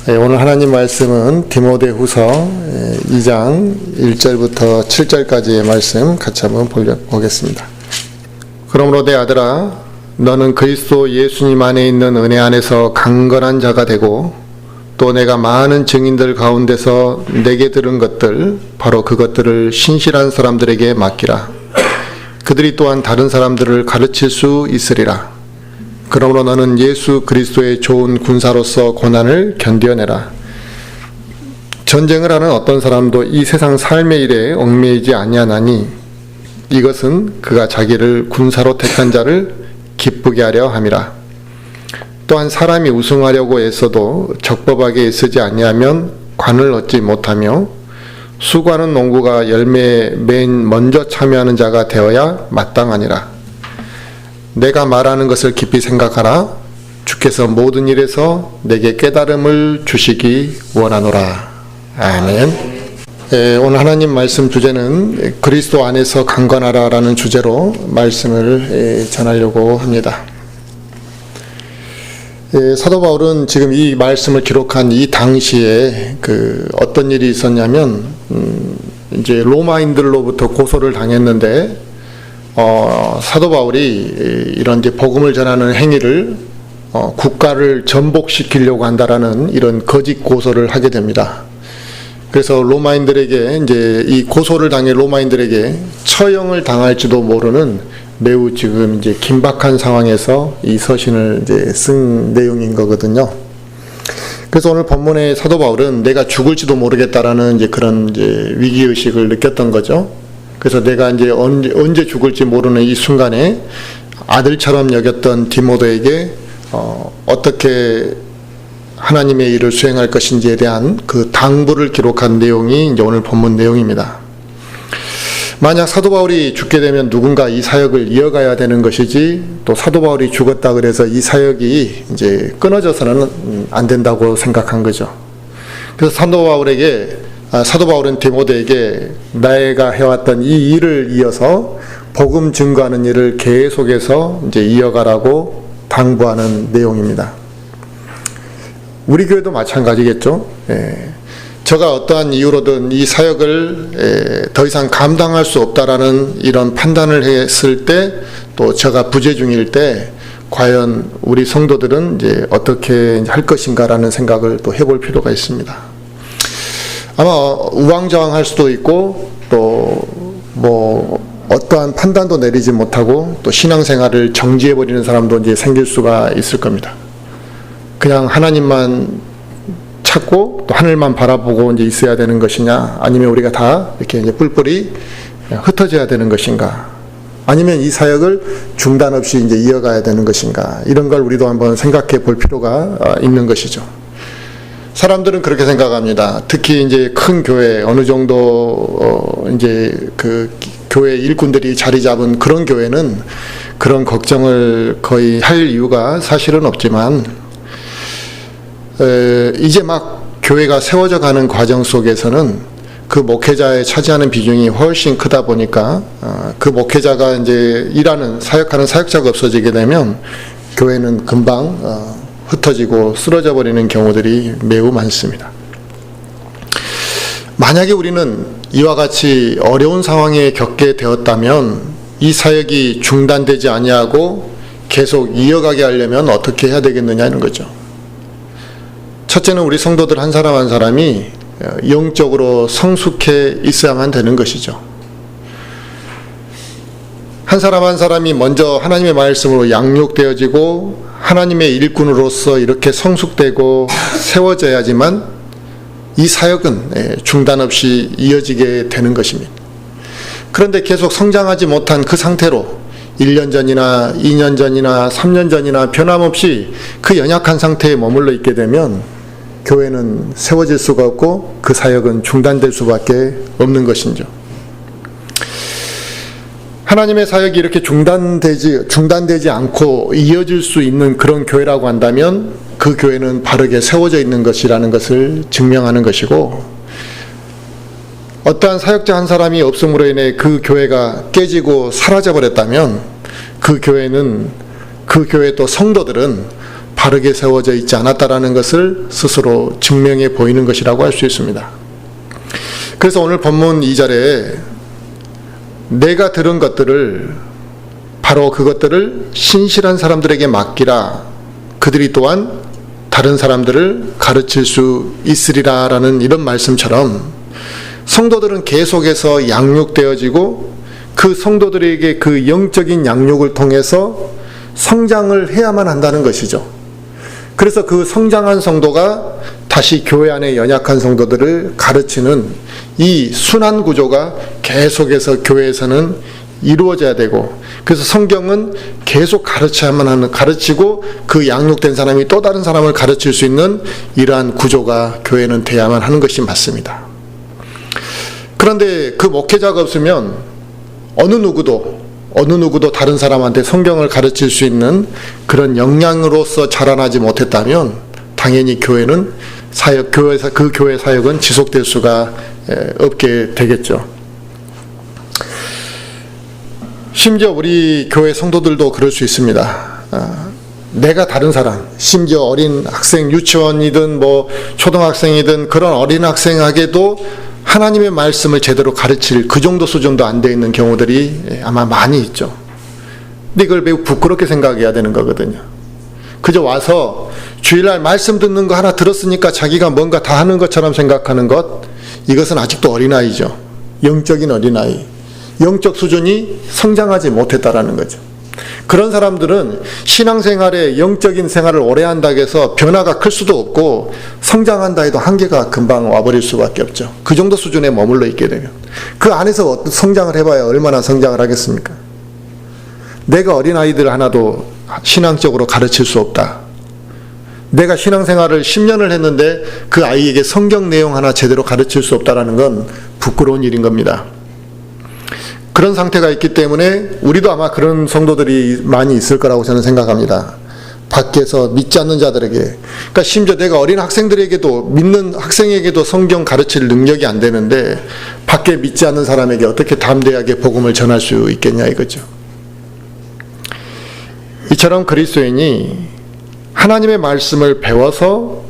오늘 하나님 말씀은 디모데후서 2장 1절부터 7절까지의 말씀 같이 한번 보겠습니다. 그러므로 내 아들아, 너는 그리스도 예수님 안에 있는 은혜 안에서 강건한 자가 되고, 또 내가 많은 증인들 가운데서 내게 들은 것들, 바로 그것들을 신실한 사람들에게 맡기라. 그들이 또한 다른 사람들을 가르칠 수 있으리라. 그러므로 너는 예수 그리스도의 좋은 군사로서 고난을 견뎌내라. 전쟁을 하는 어떤 사람도 이 세상 삶의 일에 얽매이지 아니하나니, 이것은 그가 자기를 군사로 택한 자를 기쁘게 하려 함이라. 또한 사람이 우승하려고 애써도 적법하게 애쓰지 아니하면 관을 얻지 못하며, 수고하는 농부가 열매에 맨 먼저 참여하는 자가 되어야 마땅하니라. 내가 말하는 것을 깊이 생각하라. 주께서 모든 일에서 내게 깨달음을 주시기 원하노라. 아멘. 오늘 하나님 말씀 주제는 그리스도 안에서 강건하라라는 주제로 말씀을 전하려고 합니다. 사도 바울은 지금 이 말씀을 기록한 이 당시에 어떤 일이 있었냐면, 이제 로마인들로부터 고소를 당했는데, 사도 바울이 이런 이제 복음을 전하는 행위를 국가를 전복시키려고 한다라는 이런 거짓 고소를 하게 됩니다. 그래서 로마인들에게, 이제 이 고소를 당해 로마인들에게 처형을 당할지도 모르는 매우 지금 이제 긴박한 상황에서 이 서신을 이제 쓴 내용인 거거든요. 그래서 오늘 본문의 사도 바울은 내가 죽을지도 모르겠다라는 이제 그런 이제 위기의식을 느꼈던 거죠. 그래서 내가 이제 언제 죽을지 모르는 이 순간에 아들처럼 여겼던 디모데에게 어떻게 하나님의 일을 수행할 것인지에 대한 그 당부를 기록한 내용이 이제 오늘 본문 내용입니다. 만약 사도 바울이 죽게 되면 누군가 이 사역을 이어가야 되는 것이지, 또 사도 바울이 죽었다 그래서 이 사역이 이제 끊어져서는 안 된다고 생각한 거죠. 그래서 사도 바울은 디모데에게 내가 해왔던 이 일을 이어서 복음 증거하는 일을 계속해서 이제 이어가라고 당부하는 내용입니다. 우리 교회도 마찬가지겠죠. 저가 어떠한 이유로든 이 사역을 더 이상 감당할 수 없다라는 이런 판단을 했을 때, 또 저가 부재 중일 때 과연 우리 성도들은 이제 어떻게 할 것인가라는 생각을 또 해볼 필요가 있습니다. 아마 우왕좌왕할 수도 있고, 또 어떠한 판단도 내리지 못하고 또 신앙생활을 정지해버리는 사람도 이제 생길 수가 있을 겁니다. 그냥 하나님만 찾고 또 하늘만 바라보고 이제 있어야 되는 것이냐, 아니면 우리가 다 이렇게 이제 뿔뿔이 흩어져야 되는 것인가, 아니면 이 사역을 중단 없이 이제 이어가야 되는 것인가, 이런 걸 우리도 한번 생각해 볼 필요가 있는 것이죠. 사람들은 그렇게 생각합니다. 특히 이제 큰 교회, 어느 정도 이제 그 교회 일꾼들이 자리 잡은 그런 교회는 그런 걱정을 거의 할 이유가 사실은 없지만, 이제 막 교회가 세워져 가는 과정 속에서는 그 목회자의 차지하는 비중이 훨씬 크다 보니까, 그 목회자가 이제 사역하는 사역자가 없어지게 되면 교회는 금방 흩어지고 쓰러져 버리는 경우들이 매우 많습니다. 만약에 우리는 이와 같이 어려운 상황에 겪게 되었다면 이 사역이 중단되지 아니하고 계속 이어가게 하려면 어떻게 해야 되겠느냐는 거죠. 첫째는 우리 성도들 한 사람 한 사람이 영적으로 성숙해 있어야만 되는 것이죠. 한 사람 한 사람이 먼저 하나님의 말씀으로 양육되어지고 하나님의 일꾼으로서 이렇게 성숙되고 세워져야지만 이 사역은 중단 없이 이어지게 되는 것입니다. 그런데 계속 성장하지 못한 그 상태로 1년 전이나 2년 전이나 3년 전이나 변함없이 그 연약한 상태에 머물러 있게 되면 교회는 세워질 수가 없고 그 사역은 중단될 수밖에 없는 것이죠. 하나님의 사역이 이렇게 중단되지 않고 이어질 수 있는 그런 교회라고 한다면 그 교회는 바르게 세워져 있는 것이라는 것을 증명하는 것이고, 어떠한 사역자 한 사람이 없음으로 인해 그 교회가 깨지고 사라져 버렸다면 그 교회 또 성도들은 바르게 세워져 있지 않았다라는 것을 스스로 증명해 보이는 것이라고 할 수 있습니다. 그래서 오늘 본문 2절에 내가 들은 것들을 바로 그것들을 신실한 사람들에게 맡기라. 그들이 또한 다른 사람들을 가르칠 수 있으리라 라는 이런 말씀처럼 성도들은 계속해서 양육되어지고 그 성도들에게 그 영적인 양육을 통해서 성장을 해야만 한다는 것이죠. 그래서 그 성장한 성도가 다시 교회 안에 연약한 성도들을 가르치는 이 순환 구조가 계속해서 교회에서는 이루어져야 되고, 그래서 성경은 계속 가르치고 그 양육된 사람이 또 다른 사람을 가르칠 수 있는 이러한 구조가 교회는 돼야만 하는 것이 맞습니다. 그런데 그 목회자가 없으면 어느 누구도 다른 사람한테 성경을 가르칠 수 있는 그런 역량으로서 자라나지 못했다면 당연히 교회는 그 교회 사역은 지속될 수가 없게 되겠죠. 심지어 우리 교회 성도들도 그럴 수 있습니다. 내가 다른 사람, 심지어 어린 학생, 유치원이든 초등학생이든 그런 어린 학생에게도 하나님의 말씀을 제대로 가르칠 그 정도 수준도 안 돼 있는 경우들이 아마 많이 있죠. 근데 이걸 매우 부끄럽게 생각해야 되는 거거든요. 그저 와서 주일날 말씀 듣는 거 하나 들었으니까 자기가 뭔가 다 하는 것처럼 생각하는 것, 이것은 아직도 어린아이죠. 영적인 어린아이. 영적 수준이 성장하지 못했다라는 거죠. 그런 사람들은 신앙생활에 영적인 생활을 오래 한다고 해서 변화가 클 수도 없고 성장한다 해도 한계가 금방 와버릴 수밖에 없죠. 그 정도 수준에 머물러 있게 되면 그 안에서 성장을 해봐야 얼마나 성장을 하겠습니까? 내가 어린아이들 하나도 신앙적으로 가르칠 수 없다. 내가 신앙생활을 10년을 했는데 그 아이에게 성경 내용 하나 제대로 가르칠 수 없다라는 건 부끄러운 일인 겁니다. 그런 상태가 있기 때문에 우리도 아마 그런 성도들이 많이 있을 거라고 저는 생각합니다. 밖에서 믿지 않는 자들에게, 그러니까 심지어 내가 어린 학생들에게도, 믿는 학생에게도 성경 가르칠 능력이 안 되는데 밖에 믿지 않는 사람에게 어떻게 담대하게 복음을 전할 수 있겠냐 이거죠. 이처럼 그리스도인이 하나님의 말씀을 배워서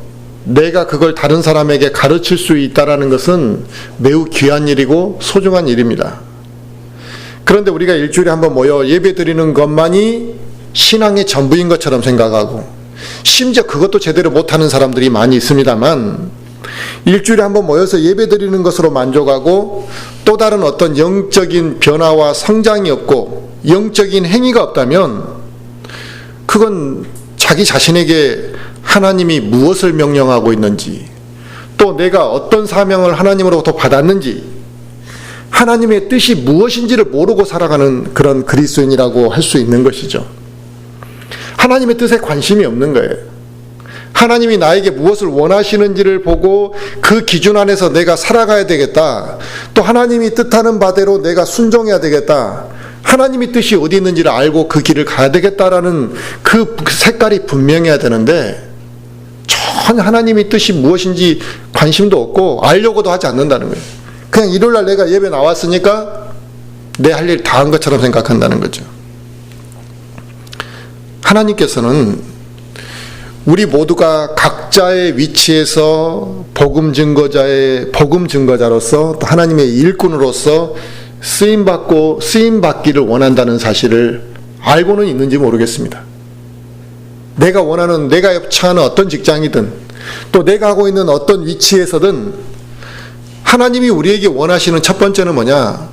내가 그걸 다른 사람에게 가르칠 수 있다는 것은 매우 귀한 일이고 소중한 일입니다. 그런데 우리가 일주일에 한번 모여 예배 드리는 것만이 신앙의 전부인 것처럼 생각하고, 심지어 그것도 제대로 못하는 사람들이 많이 있습니다만, 일주일에 한번 모여서 예배 드리는 것으로 만족하고 또 다른 어떤 영적인 변화와 성장이 없고 영적인 행위가 없다면 그건 자기 자신에게 하나님이 무엇을 명령하고 있는지, 또 내가 어떤 사명을 하나님으로부터 받았는지, 하나님의 뜻이 무엇인지를 모르고 살아가는 그런 그리스도인이라고 할 수 있는 것이죠. 하나님의 뜻에 관심이 없는 거예요. 하나님이 나에게 무엇을 원하시는지를 보고 그 기준 안에서 내가 살아가야 되겠다. 또 하나님이 뜻하는 바대로 내가 순종해야 되겠다. 하나님의 뜻이 어디 있는지를 알고 그 길을 가야 되겠다라는 그 색깔이 분명해야 되는데 전혀 하나님의 뜻이 무엇인지 관심도 없고 알려고도 하지 않는다는 거예요. 그냥 일요일날 내가 예배 나왔으니까 내 할 일 다 한 것처럼 생각한다는 거죠. 하나님께서는 우리 모두가 각자의 위치에서 복음 증거자로서 또 하나님의 일꾼으로서 쓰임받기를 원한다는 사실을 알고는 있는지 모르겠습니다. 내가 처하는 어떤 직장이든 또 내가 하고 있는 어떤 위치에서든 하나님이 우리에게 원하시는 첫 번째는 뭐냐?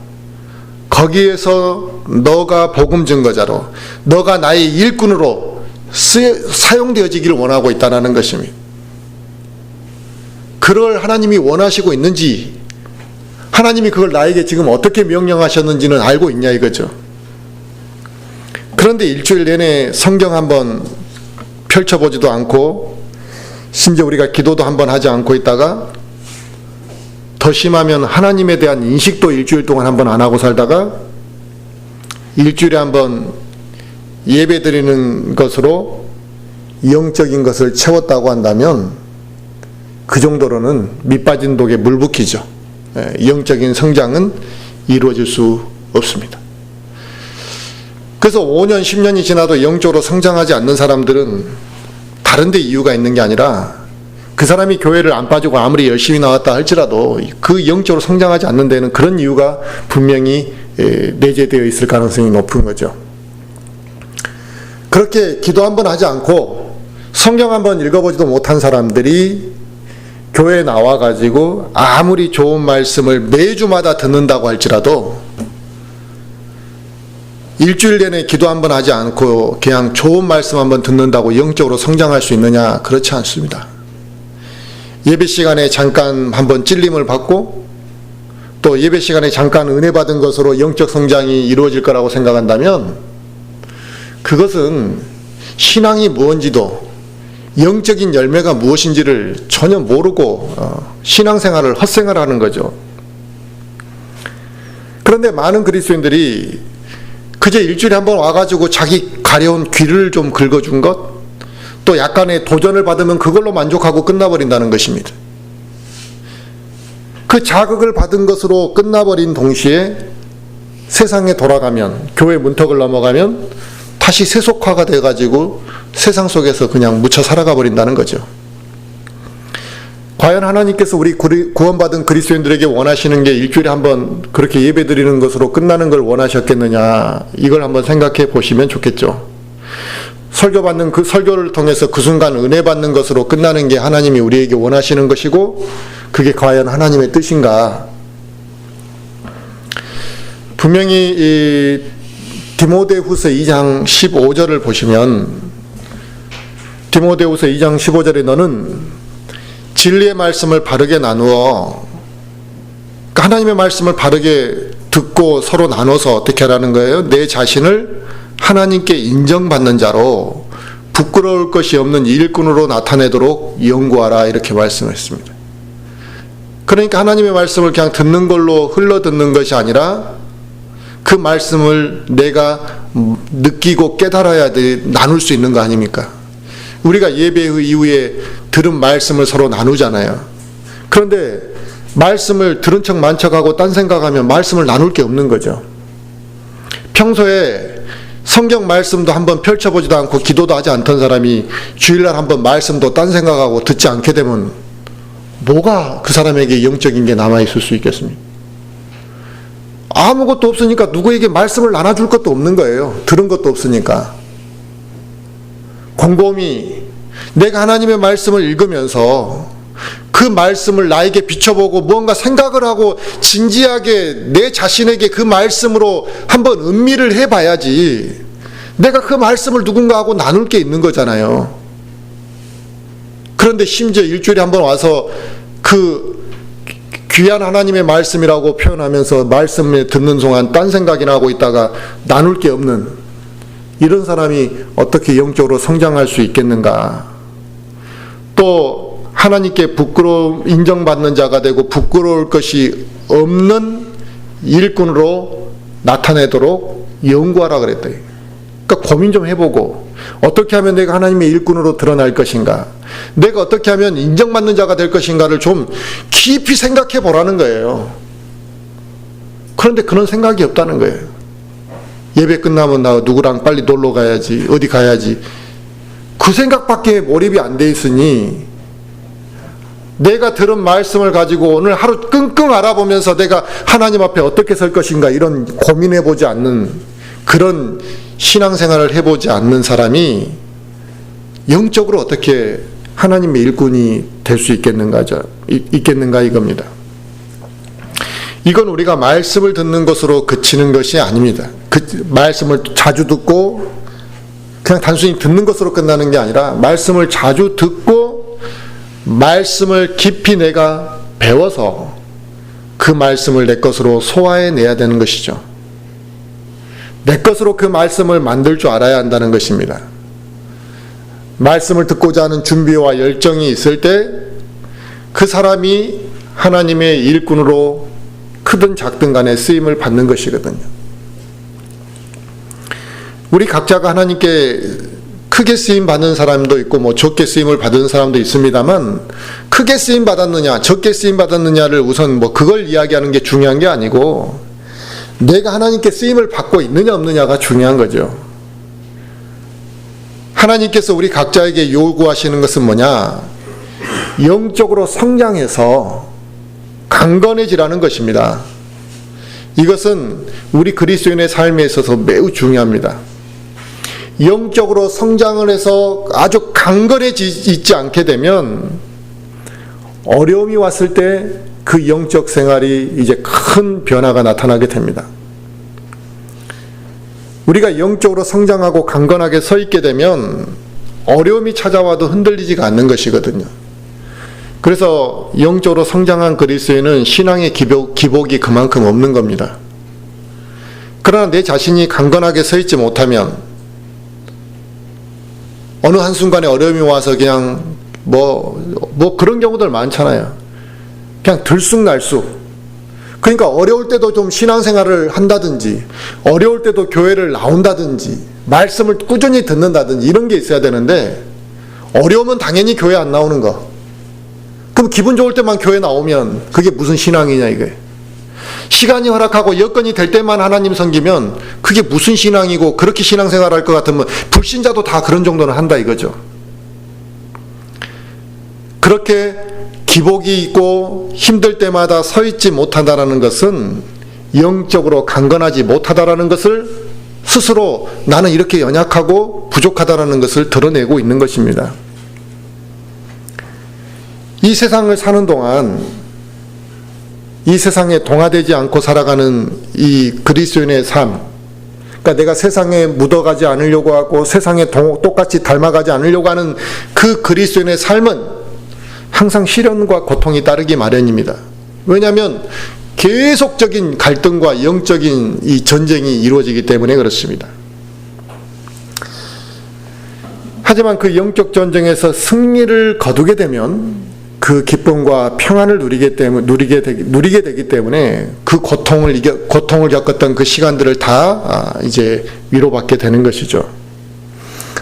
거기에서 너가 복음 증거자로, 너가 나의 일꾼으로 사용되어지기를 원하고 있다는 것입니다. 그걸 하나님이 원하시고 있는지, 하나님이 그걸 나에게 지금 어떻게 명령하셨는지는 알고 있냐 이거죠. 그런데 일주일 내내 성경 한번 펼쳐보지도 않고 심지어 우리가 기도도 한번 하지 않고 있다가 더 심하면 하나님에 대한 인식도 일주일 동안 한번 안 하고 살다가 일주일에 한번 예배 드리는 것으로 영적인 것을 채웠다고 한다면 그 정도로는 밑빠진 독에 물 붓기죠. 영적인 성장은 이루어질 수 없습니다. 그래서 5년, 10년이 지나도 영적으로 성장하지 않는 사람들은 다른 데 이유가 있는 게 아니라 그 사람이 교회를 안 빠지고 아무리 열심히 나왔다 할지라도 그 영적으로 성장하지 않는 데는 그런 이유가 분명히 내재되어 있을 가능성이 높은 거죠. 그렇게 기도 한번 하지 않고 성경 한번 읽어보지도 못한 사람들이 교회에 나와가지고 아무리 좋은 말씀을 매주마다 듣는다고 할지라도 일주일 내내 기도 한번 하지 않고 그냥 좋은 말씀 한번 듣는다고 영적으로 성장할 수 있느냐? 그렇지 않습니다. 예배 시간에 잠깐 한번 찔림을 받고 또 예배 시간에 잠깐 은혜 받은 것으로 영적 성장이 이루어질 거라고 생각한다면 그것은 신앙이 무엇인지도 영적인 열매가 무엇인지를 전혀 모르고 신앙생활을 헛생활하는 거죠. 그런데 많은 그리스도인들이 그저 일주일에 한번 와가지고 자기 가려운 귀를 좀 긁어준 것, 또 약간의 도전을 받으면 그걸로 만족하고 끝나버린다는 것입니다. 그 자극을 받은 것으로 끝나버린 동시에 세상에 돌아가면, 교회 문턱을 넘어가면 다시 세속화가 돼가지고 세상 속에서 그냥 묻혀 살아가 버린다는 거죠. 과연 하나님께서 우리 구원받은 그리스도인들에게 원하시는 게 일주일에 한번 그렇게 예배드리는 것으로 끝나는 걸 원하셨겠느냐, 이걸 한번 생각해 보시면 좋겠죠. 설교받는 그 설교를 통해서 그 순간 은혜 받는 것으로 끝나는 게 하나님이 우리에게 원하시는 것이고 그게 과연 하나님의 뜻인가? 분명히 이 디모데후서 2장 15절을 보시면 디모데후서 2장 15절에 너는 진리의 말씀을 바르게 나누어 하나님의 말씀을 바르게 듣고 서로 나눠서 어떻게 하라는 거예요? 내 자신을 하나님께 인정받는 자로 부끄러울 것이 없는 일꾼으로 나타내도록 연구하라, 이렇게 말씀했습니다. 그러니까 하나님의 말씀을 그냥 듣는 걸로 흘러듣는 것이 아니라 그 말씀을 내가 느끼고 깨달아야 돼, 나눌 수 있는 거 아닙니까? 우리가 예배 이후에 들은 말씀을 서로 나누잖아요. 그런데 말씀을 들은 척 만척하고 딴 생각하면 말씀을 나눌 게 없는 거죠. 평소에 성경 말씀도 한번 펼쳐보지도 않고 기도도 하지 않던 사람이 주일날 한번 말씀도 딴 생각하고 듣지 않게 되면 뭐가 그 사람에게 영적인 게 남아있을 수 있겠습니까? 아무것도 없으니까 누구에게 말씀을 나눠줄 것도 없는 거예요. 들은 것도 없으니까. 곰곰이 내가 하나님의 말씀을 읽으면서 그 말씀을 나에게 비춰보고 무언가 생각을 하고 진지하게 내 자신에게 그 말씀으로 한번 음미를 해봐야지 내가 그 말씀을 누군가하고 나눌 게 있는 거잖아요. 그런데 심지어 일주일에 한번 와서 그 귀한 하나님의 말씀이라고 표현하면서 말씀을 듣는 동안 딴 생각이나 하고 있다가 나눌 게 없는 이런 사람이 어떻게 영적으로 성장할 수 있겠는가? 또 하나님께 인정받는 자가 되고 부끄러울 것이 없는 일꾼으로 나타내도록 연구하라 그랬다. 그러니까 고민 좀 해보고 어떻게 하면 내가 하나님의 일꾼으로 드러날 것인가, 내가 어떻게 하면 인정받는 자가 될 것인가를 좀 깊이 생각해 보라는 거예요. 그런데 그런 생각이 없다는 거예요. 예배 끝나면 나 누구랑 빨리 놀러 가야지, 어디 가야지, 그 생각밖에 몰입이 안 돼 있으니 내가 들은 말씀을 가지고 오늘 하루 끙끙 알아보면서 내가 하나님 앞에 어떻게 설 것인가 이런 고민해보지 않는, 그런 신앙생활을 해보지 않는 사람이 영적으로 어떻게 하나님의 일꾼이 될 수 있겠는가 이겁니다. 이건 우리가 말씀을 듣는 것으로 그치는 것이 아닙니다. 그 말씀을 자주 듣고 그냥 단순히 듣는 것으로 끝나는 게 아니라 말씀을 자주 듣고 말씀을 깊이 내가 배워서 그 말씀을 내 것으로 소화해내야 되는 것이죠. 내 것으로 그 말씀을 만들 줄 알아야 한다는 것입니다. 말씀을 듣고자 하는 준비와 열정이 있을 때 그 사람이 하나님의 일꾼으로 크든 작든 간에 쓰임을 받는 것이거든요. 우리 각자가 하나님께 크게 쓰임 받는 사람도 있고 적게 쓰임을 받은 사람도 있습니다만, 크게 쓰임 받았느냐 적게 쓰임 받았느냐를 우선 그걸 이야기하는 게 중요한 게 아니고 내가 하나님께 쓰임을 받고 있느냐 없느냐가 중요한 거죠. 하나님께서 우리 각자에게 요구하시는 것은 뭐냐? 영적으로 성장해서 강건해지라는 것입니다. 이것은 우리 그리스도인의 삶에 있어서 매우 중요합니다. 영적으로 성장을 해서 아주 강건해지지 않게 되면 어려움이 왔을 때 그 영적 생활이 이제 큰 변화가 나타나게 됩니다. 우리가 영적으로 성장하고 강건하게 서 있게 되면 어려움이 찾아와도 흔들리지가 않는 것이거든요. 그래서 영적으로 성장한 그리스도인은 신앙의 기복이 그만큼 없는 겁니다. 그러나 내 자신이 강건하게 서 있지 못하면 어느 한순간에 어려움이 와서 그냥 그런 경우들 많잖아요. 그냥 들쑥날쑥. 그러니까 어려울 때도 좀 신앙생활을 한다든지, 어려울 때도 교회를 나온다든지, 말씀을 꾸준히 듣는다든지 이런 게 있어야 되는데, 어려우면 당연히 교회 안 나오는 거. 그럼 기분 좋을 때만 교회 나오면 그게 무슨 신앙이냐 이게. 시간이 허락하고 여건이 될 때만 하나님 섬기면 그게 무슨 신앙이고, 그렇게 신앙생활 할 것 같으면 불신자도 다 그런 정도는 한다 이거죠. 그렇게 기복이 있고 힘들 때마다 서 있지 못한다는 것은 영적으로 강건하지 못하다라는 것을 스스로 나는 이렇게 연약하고 부족하다라는 것을 드러내고 있는 것입니다. 이 세상을 사는 동안 이 세상에 동화되지 않고 살아가는 이 그리스도인의 삶, 그러니까 내가 세상에 묻어가지 않으려고 하고 세상에 똑같이 닮아가지 않으려고 하는 그 그리스도인의 삶은 항상 시련과 고통이 따르기 마련입니다. 왜냐하면 계속적인 갈등과 영적인 이 전쟁이 이루어지기 때문에 그렇습니다. 하지만 그 영적 전쟁에서 승리를 거두게 되면 그 기쁨과 평안을 누리게 되기 때문에 그 고통을 겪었던 그 시간들을 다 이제 위로받게 되는 것이죠.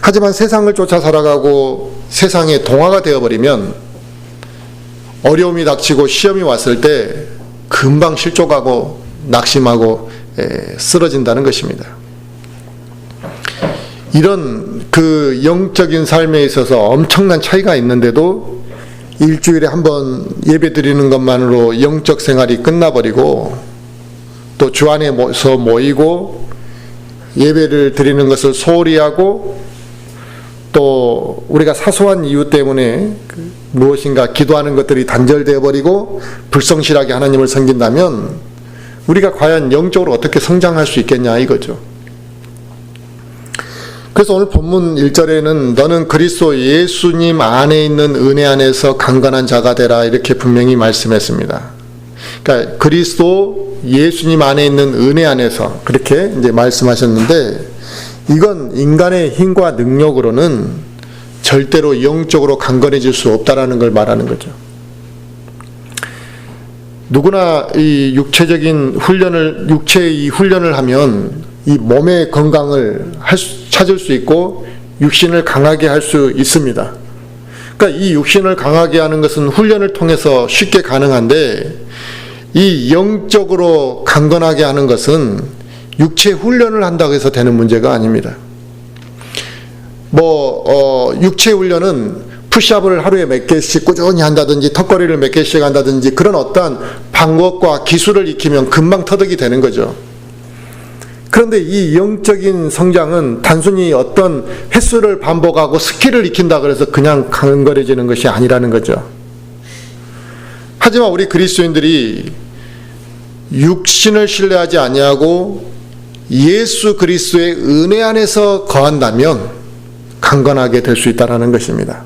하지만 세상을 쫓아 살아가고 세상의 동화가 되어버리면 어려움이 닥치고 시험이 왔을 때 금방 실족하고 낙심하고 쓰러진다는 것입니다. 이런 그 영적인 삶에 있어서 엄청난 차이가 있는데도 일주일에 한 번 예배 드리는 것만으로 영적 생활이 끝나버리고, 또 주 안에서 모이고 예배를 드리는 것을 소홀히 하고, 또 우리가 사소한 이유 때문에 무엇인가 기도하는 것들이 단절되어 버리고 불성실하게 하나님을 섬긴다면 우리가 과연 영적으로 어떻게 성장할 수 있겠냐 이거죠. 그래서 오늘 본문 1절에는 너는 그리스도 예수님 안에 있는 은혜 안에서 강건한 자가 되라 이렇게 분명히 말씀했습니다. 그러니까 그리스도 예수님 안에 있는 은혜 안에서 그렇게 이제 말씀하셨는데, 이건 인간의 힘과 능력으로는 절대로 영적으로 강건해질 수 없다라는 걸 말하는 거죠. 누구나 이 육체의 훈련을 하면 이 몸의 건강을 찾을 수 있고 육신을 강하게 할 수 있습니다. 그러니까 이 육신을 강하게 하는 것은 훈련을 통해서 쉽게 가능한데, 이 영적으로 강건하게 하는 것은 육체 훈련을 한다고 해서 되는 문제가 아닙니다. 육체 훈련은 푸시업을 하루에 몇 개씩 꾸준히 한다든지 턱걸이를 몇 개씩 한다든지 그런 어떠한 방법과 기술을 익히면 금방 터득이 되는 거죠. 그런데 이 영적인 성장은 단순히 어떤 횟수를 반복하고 스킬을 익힌다 그래서 그냥 강건해지는 것이 아니라는 거죠. 하지만 우리 그리스도인들이 육신을 신뢰하지 아니하고 예수 그리스도의 은혜 안에서 거한다면 강건하게 될 수 있다는 것입니다.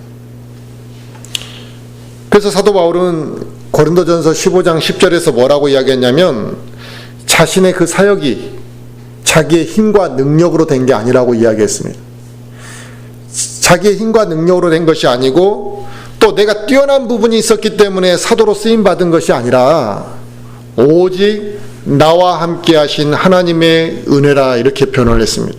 그래서 사도 바울은 고린도전서 15장 10절에서 뭐라고 이야기했냐면, 자신의 그 사역이 자기의 힘과 능력으로 된 게 아니라고 이야기했습니다. 자기의 힘과 능력으로 된 것이 아니고, 또 내가 뛰어난 부분이 있었기 때문에 사도로 쓰임받은 것이 아니라 오직 나와 함께 하신 하나님의 은혜라 이렇게 표현을 했습니다.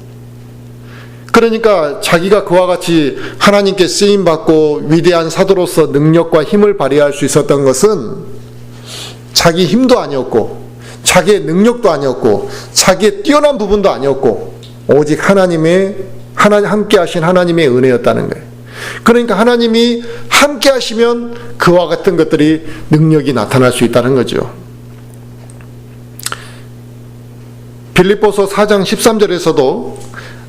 그러니까 자기가 그와 같이 하나님께 쓰임받고 위대한 사도로서 능력과 힘을 발휘할 수 있었던 것은 자기 힘도 아니었고 자기의 능력도 아니었고 자기의 뛰어난 부분도 아니었고 오직 하나님의 함께 하신 하나님의 은혜였다는 거예요. 그러니까 하나님이 함께 하시면 그와 같은 것들이 능력이 나타날 수 있다는 거죠. 빌립보서 4장 13절에서도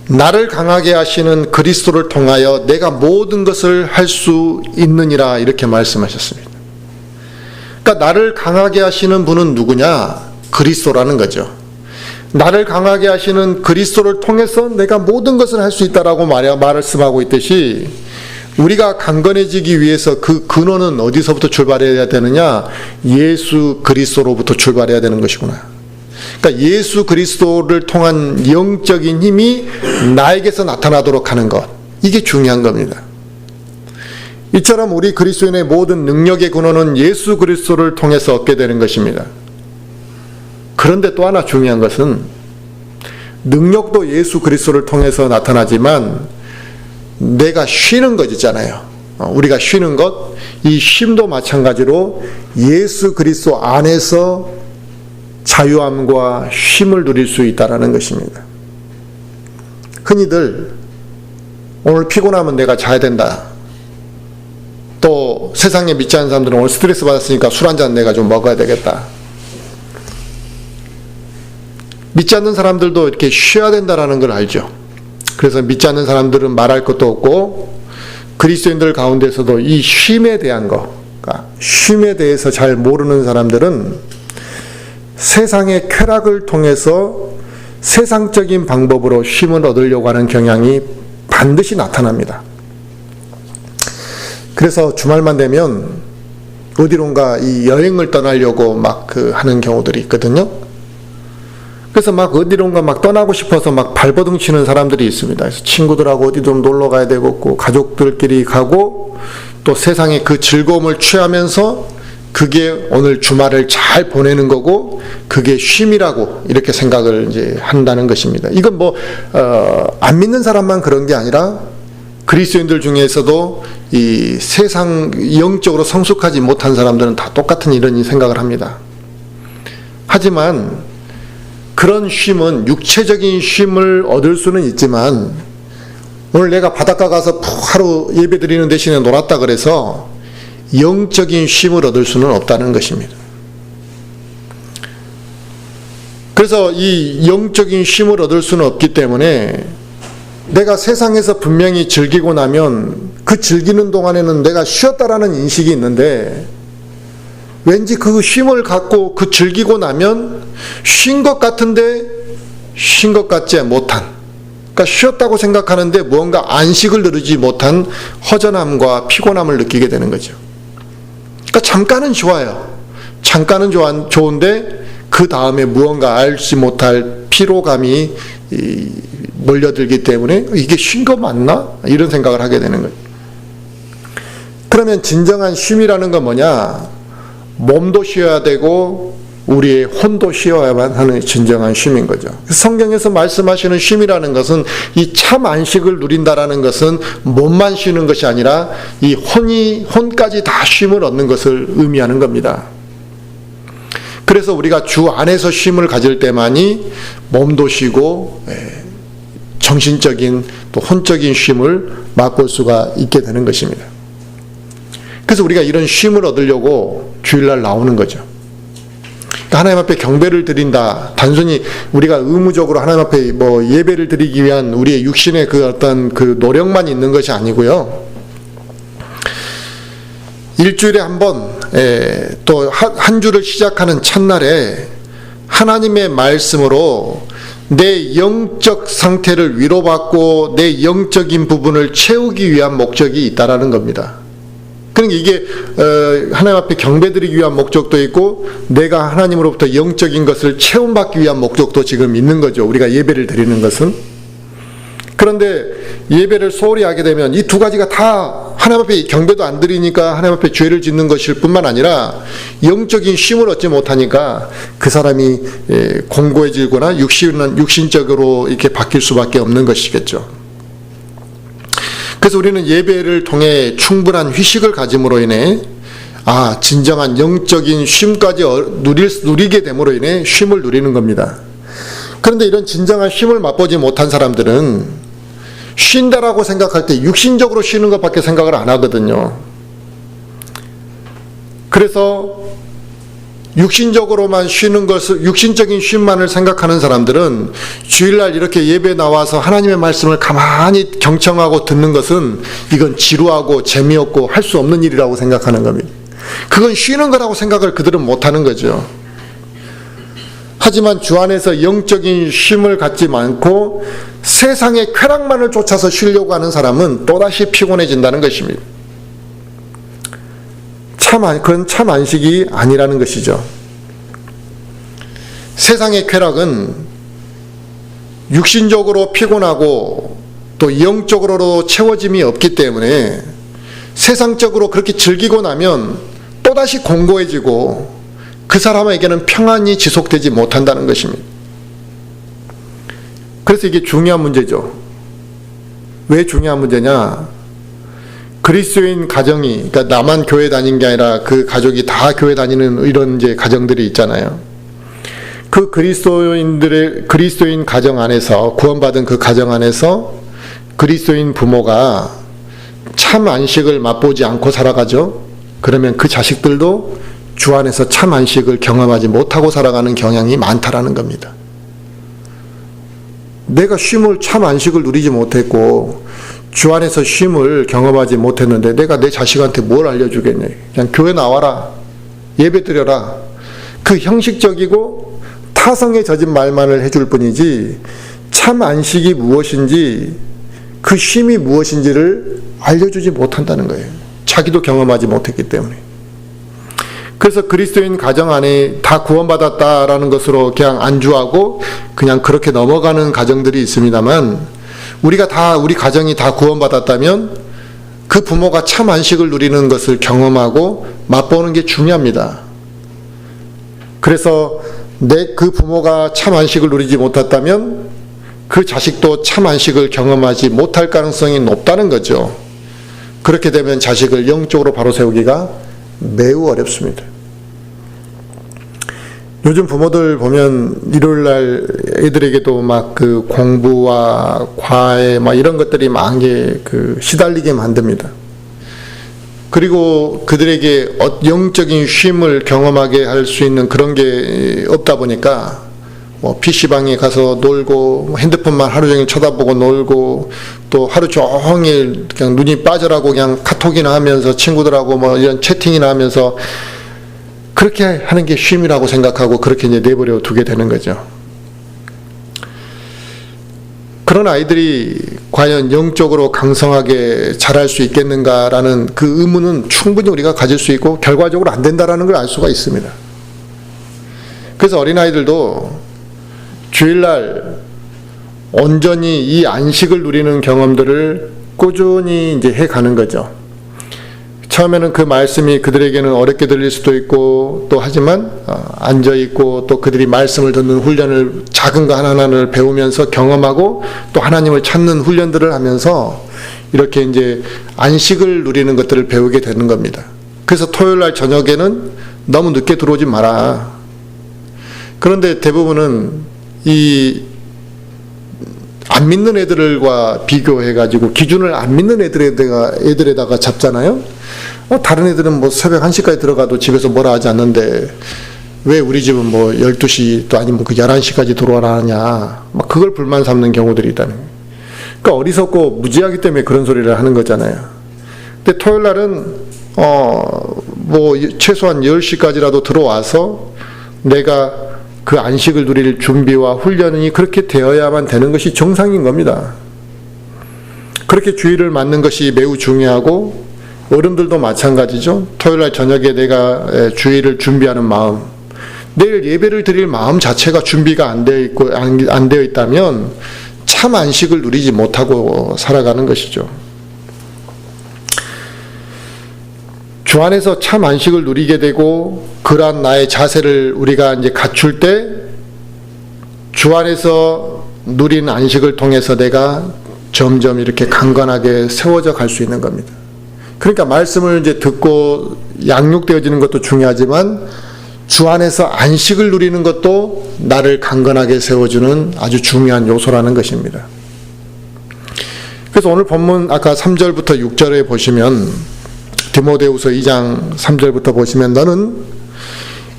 나를 강하게 하시는 그리스도를 통하여 내가 모든 것을 할 수 있느니라 이렇게 말씀하셨습니다. 그러니까 나를 강하게 하시는 분은 누구냐? 그리스도라는 거죠. 나를 강하게 하시는 그리스도를 통해서 내가 모든 것을 할 수 있다라고 말씀하고 있듯이 우리가 강건해지기 위해서 그 근원은 어디서부터 출발해야 되느냐? 예수 그리스도로부터 출발해야 되는 것이구나. 그러니까 예수 그리스도를 통한 영적인 힘이 나에게서 나타나도록 하는 것, 이게 중요한 겁니다. 이처럼 우리 그리스도인의 모든 능력의 근원은 예수 그리스도를 통해서 얻게 되는 것입니다. 그런데 또 하나 중요한 것은 능력도 예수 그리스도를 통해서 나타나지만 내가 쉬는 것 있잖아요. 우리가 쉬는 것, 이 쉼도 마찬가지로 예수 그리스도 안에서 자유함과 쉼을 누릴 수 있다는 것입니다. 흔히들 오늘 피곤하면 내가 자야 된다. 또 세상에 믿지 않는 사람들은 오늘 스트레스 받았으니까 술 한잔 내가 좀 먹어야 되겠다. 믿지 않는 사람들도 이렇게 쉬어야 된다는 걸 알죠. 그래서 믿지 않는 사람들은 말할 것도 없고 그리스도인들 가운데서도 이 쉼에 대한 거, 그러니까 쉼에 대해서 잘 모르는 사람들은 세상의 쾌락을 통해서 세상적인 방법으로 쉼을 얻으려고 하는 경향이 반드시 나타납니다. 그래서 주말만 되면 어디론가 이 여행을 떠나려고 막 하는 경우들이 있거든요. 그래서 막 어디론가 막 떠나고 싶어서 막 발버둥 치는 사람들이 있습니다. 그래서 친구들하고 어디 좀 놀러 가야 되겠고, 가족들끼리 가고, 또 세상의 그 즐거움을 취하면서 그게 오늘 주말을 잘 보내는 거고, 그게 쉼이라고 이렇게 생각을 이제 한다는 것입니다. 이건 안 믿는 사람만 그런 게 아니라 그리스도인들 중에서도 이 세상 영적으로 성숙하지 못한 사람들은 다 똑같은 이런 생각을 합니다. 하지만 그런 쉼은 육체적인 쉼을 얻을 수는 있지만 오늘 내가 바닷가 가서 푹 하루 예배 드리는 대신에 놀았다 그래서 영적인 쉼을 얻을 수는 없다는 것입니다. 그래서 이 영적인 쉼을 얻을 수는 없기 때문에 내가 세상에서 분명히 즐기고 나면 그 즐기는 동안에는 내가 쉬었다라는 인식이 있는데 왠지 그 쉼을 갖고 그 즐기고 나면 쉰 것 같은데 쉰 것 같지 못한, 그러니까 쉬었다고 생각하는데 무언가 안식을 누리지 못한 허전함과 피곤함을 느끼게 되는 거죠. 그러니까 잠깐은 좋아요. 잠깐은 좋은데 그 다음에 무언가 알지 못할 피로감이 몰려들기 때문에 이게 쉰 거 맞나? 이런 생각을 하게 되는 거예요. 그러면 진정한 쉼이라는 건 뭐냐? 몸도 쉬어야 되고 우리의 혼도 쉬어야만 하는 진정한 쉼인 거죠. 성경에서 말씀하시는 쉼이라는 것은 이 참 안식을 누린다라는 것은 몸만 쉬는 것이 아니라 이 혼까지 다 쉼을 얻는 것을 의미하는 겁니다. 그래서 우리가 주 안에서 쉼을 가질 때만이 몸도 쉬고 정신적인 또 혼적인 쉼을 맛볼 수가 있게 되는 것입니다. 그래서 우리가 이런 쉼을 얻으려고 주일날 나오는 거죠. 하나님 앞에 경배를 드린다. 단순히 우리가 의무적으로 하나님 앞에 예배를 드리기 위한 우리의 육신의 그 어떤 그 노력만 있는 것이 아니고요. 일주일에 한 번, 또 한 주를 시작하는 첫날에 하나님의 말씀으로 내 영적 상태를 위로받고 내 영적인 부분을 채우기 위한 목적이 있다라는 겁니다. 그러니까 이게 하나님 앞에 경배드리기 위한 목적도 있고 내가 하나님으로부터 영적인 것을 체험받기 위한 목적도 지금 있는 거죠. 우리가 예배를 드리는 것은. 그런데 예배를 소홀히 하게 되면 이 두 가지가 다 하나님 앞에 경배도 안 드리니까 하나님 앞에 죄를 짓는 것일 뿐만 아니라 영적인 쉼을 얻지 못하니까 그 사람이 공고해지거나 육신적으로 이렇게 바뀔 수밖에 없는 것이겠죠. 그래서 우리는 예배를 통해 충분한 휴식을 가짐으로 인해 진정한 영적인 쉼까지 누리게 됨으로 인해 쉼을 누리는 겁니다. 그런데 이런 진정한 쉼을 맛보지 못한 사람들은 쉰다라고 생각할 때 육신적으로 쉬는 것밖에 생각을 안 하거든요. 그래서 육신적으로만 쉬는 것을, 육신적인 쉼만을 생각하는 사람들은 주일날 이렇게 예배 나와서 하나님의 말씀을 가만히 경청하고 듣는 것은 이건 지루하고 재미없고 할 수 없는 일이라고 생각하는 겁니다. 그건 쉬는 거라고 생각을 그들은 못하는 거죠. 하지만 주 안에서 영적인 쉼을 갖지 않고 세상의 쾌락만을 쫓아서 쉬려고 하는 사람은 또다시 피곤해진다는 것입니다. 그건 참 안식이 아니라는 것이죠. 세상의 쾌락은 육신적으로 피곤하고 또 영적으로 채워짐이 없기 때문에 세상적으로 그렇게 즐기고 나면 또다시 공고해지고 그 사람에게는 평안이 지속되지 못한다는 것입니다. 그래서 이게 중요한 문제죠. 왜 중요한 문제냐? 그리스도인 가정이, 그러니까 나만 교회 다닌 게 아니라 그 가족이 다 교회 다니는 이런 이제 가정들이 있잖아요. 그 그리스도인 가정 안에서, 구원받은 그 가정 안에서 그리스도인 부모가 참 안식을 맛보지 않고 살아가죠. 그러면 그 자식들도 주 안에서 참 안식을 경험하지 못하고 살아가는 경향이 많다라는 겁니다. 내가 쉼을, 참 안식을 누리지 못했고 주 안에서 쉼을 경험하지 못했는데 내가 내 자식한테 뭘 알려주겠냐. 그냥 교회 나와라, 예배 드려라, 그 형식적이고 타성에 젖은 말만을 해줄 뿐이지 참 안식이 무엇인지, 그 쉼이 무엇인지를 알려주지 못한다는 거예요. 자기도 경험하지 못했기 때문에. 그래서 그리스도인 가정 안에 다 구원받았다라는 것으로 그냥 안주하고 그냥 그렇게 넘어가는 가정들이 있습니다만, 우리 가정이 다 구원받았다면 그 부모가 참 안식을 누리는 것을 경험하고 맛보는 게 중요합니다. 그래서 그 부모가 참 안식을 누리지 못했다면 그 자식도 참 안식을 경험하지 못할 가능성이 높다는 거죠. 그렇게 되면 자식을 영적으로 바로 세우기가 매우 어렵습니다. 요즘 부모들 보면 일요일날 애들에게도 막 그 공부와 과외 막 이런 것들이 막 시달리게 만듭니다. 그리고 그들에게 영적인 쉼을 경험하게 할 수 있는 그런 게 없다 보니까 뭐 PC방에 가서 놀고 핸드폰만 하루 종일 쳐다보고 놀고 또 하루 종일 그냥 눈이 빠져라고 그냥 카톡이나 하면서 친구들하고 뭐 이런 채팅이나 하면서 그렇게 하는 게 쉼이라고 생각하고 그렇게 이제 내버려 두게 되는 거죠. 그런 아이들이 과연 영적으로 강성하게 자랄 수 있겠는가라는 그 의문은 충분히 우리가 가질 수 있고 결과적으로 안 된다라는 걸 알 수가 있습니다. 그래서 어린아이들도 주일날 온전히 이 안식을 누리는 경험들을 꾸준히 이제 해가는 거죠. 처음에는 그 말씀이 그들에게는 어렵게 들릴 수도 있고 또 하지만 앉아있고 또 그들이 말씀을 듣는 훈련을 작은 거 하나하나를 배우면서 경험하고 또 하나님을 찾는 훈련들을 하면서 이렇게 이제 안식을 누리는 것들을 배우게 되는 겁니다. 그래서 토요일날 저녁에는 너무 늦게 들어오지 마라. 그런데 대부분은 이 안 믿는 애들과 비교해가지고 기준을 안 믿는 애들에다가 잡잖아요. 다른 애들은 뭐 새벽 1시까지 들어가도 집에서 뭐라 하지 않는데 왜 우리 집은 뭐 12시 또 아니면 그 11시까지 들어와라 하냐. 막 그걸 불만 삼는 경우들이 있다는 거예요. 그러니까 어리석고 무지하기 때문에 그런 소리를 하는 거잖아요. 근데 토요일 날은 뭐 최소한 10시까지라도 들어와서 내가 그 안식을 누릴 준비와 훈련이 그렇게 되어야만 되는 것이 정상인 겁니다. 그렇게 주의를 맞는 것이 매우 중요하고 어른들도 마찬가지죠. 토요일날 저녁에 내가 주의를 준비하는 마음, 내일 예배를 드릴 마음 자체가 준비가 안 되어 있다면 참 안식을 누리지 못하고 살아가는 것이죠. 주 안에서 참 안식을 누리게 되고 그러한 나의 자세를 우리가 이제 갖출 때 주 안에서 누린 안식을 통해서 내가 점점 이렇게 강건하게 세워져 갈 수 있는 겁니다. 그러니까 말씀을 이제 듣고 양육되어지는 것도 중요하지만 주 안에서 안식을 누리는 것도 나를 강건하게 세워주는 아주 중요한 요소라는 것입니다. 그래서 오늘 본문 아까 3절부터 6절에 보시면, 디모데후서 2장 3절부터 보시면, 너는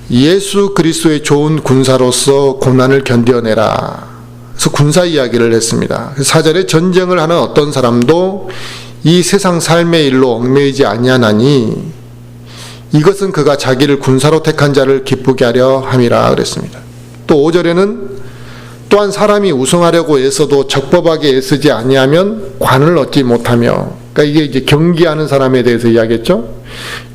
예수 그리스도의 좋은 군사로서 고난을 견뎌내라. 그래서 군사 이야기를 했습니다. 4절에 전쟁을 하는 어떤 사람도 이 세상 삶의 일로 얽매이지 아니하나니 이것은 그가 자기를 군사로 택한 자를 기쁘게 하려 함이라 그랬습니다. 또 5절에는 또한 사람이 우승하려고 애써도 적법하게 애쓰지 아니하면 관을 얻지 못하며, 그러니까 이게 이제 경기하는 사람에 대해서 이야기했죠.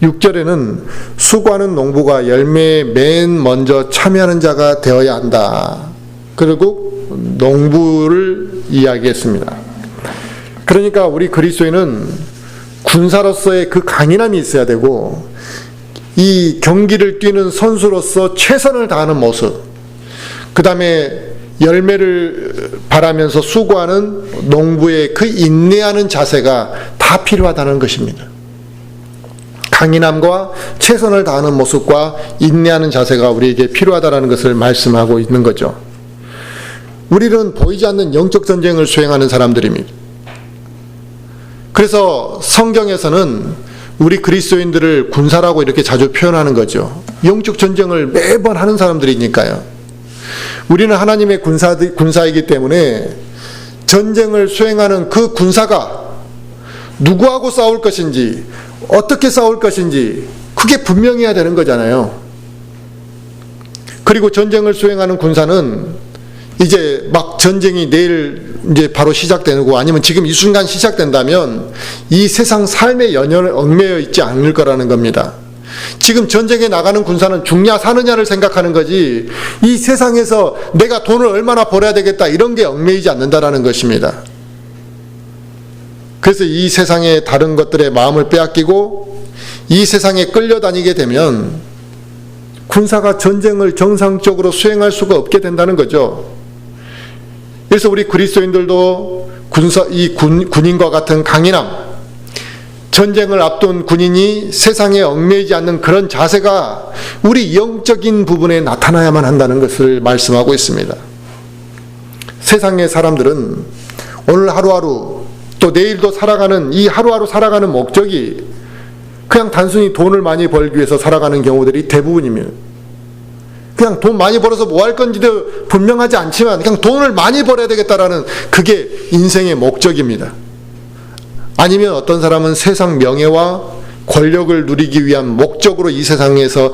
6절에는 수고하는 농부가 열매에 맨 먼저 참여하는 자가 되어야 한다. 그리고 농부를 이야기했습니다. 그러니까 우리 그리스도인은 군사로서의 그 강인함이 있어야 되고, 이 경기를 뛰는 선수로서 최선을 다하는 모습, 그 다음에 열매를 바라면서 수고하는 농부의 그 인내하는 자세가 다 필요하다는 것입니다. 강인함과 최선을 다하는 모습과 인내하는 자세가 우리에게 필요하다는 것을 말씀하고 있는 거죠. 우리는 보이지 않는 영적 전쟁을 수행하는 사람들입니다. 그래서 성경에서는 우리 그리스도인들을 군사라고 이렇게 자주 표현하는 거죠. 영적 전쟁을 매번 하는 사람들이니까요. 우리는 하나님의 군사이기 때문에 전쟁을 수행하는 그 군사가 누구하고 싸울 것인지, 어떻게 싸울 것인지 그게 분명해야 되는 거잖아요. 그리고 전쟁을 수행하는 군사는 이제 막 전쟁이 내일 이제 바로 시작되고, 아니면 지금 이 순간 시작된다면 이 세상 삶의 연연에 얽매여 있지 않을 거라는 겁니다. 지금 전쟁에 나가는 군사는 죽냐 사느냐를 생각하는 거지, 이 세상에서 내가 돈을 얼마나 벌어야 되겠다 이런 게 얽매이지 않는다라는 것입니다. 그래서 이 세상의 다른 것들에 마음을 빼앗기고 이 세상에 끌려다니게 되면 군사가 전쟁을 정상적으로 수행할 수가 없게 된다는 거죠. 그래서 우리 그리스도인들도 군인과 같은 강인함, 전쟁을 앞둔 군인이 세상에 얽매이지 않는 그런 자세가 우리 영적인 부분에 나타나야만 한다는 것을 말씀하고 있습니다. 세상의 사람들은 오늘 하루하루 또 내일도 살아가는 이 하루하루 살아가는 목적이 그냥 단순히 돈을 많이 벌기 위해서 살아가는 경우들이 대부분입니다. 그냥 돈 많이 벌어서 뭐 할 건지도 분명하지 않지만 그냥 돈을 많이 벌어야 되겠다라는 그게 인생의 목적입니다. 아니면 어떤 사람은 세상 명예와 권력을 누리기 위한 목적으로 이 세상에서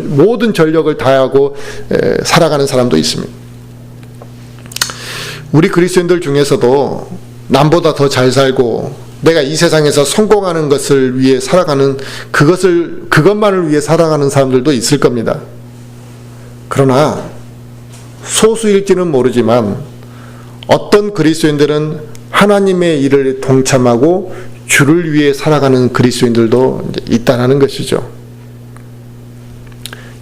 모든 전력을 다하고 살아가는 사람도 있습니다. 우리 그리스도인들 중에서도 남보다 더 잘 살고 내가 이 세상에서 성공하는 것을 위해 살아가는, 그것만을 위해 살아가는 사람들도 있을 겁니다. 그러나 소수일지는 모르지만 어떤 그리스도인들은 하나님의 일을 동참하고 주를 위해 살아가는 그리스도인들도 있다는 것이죠.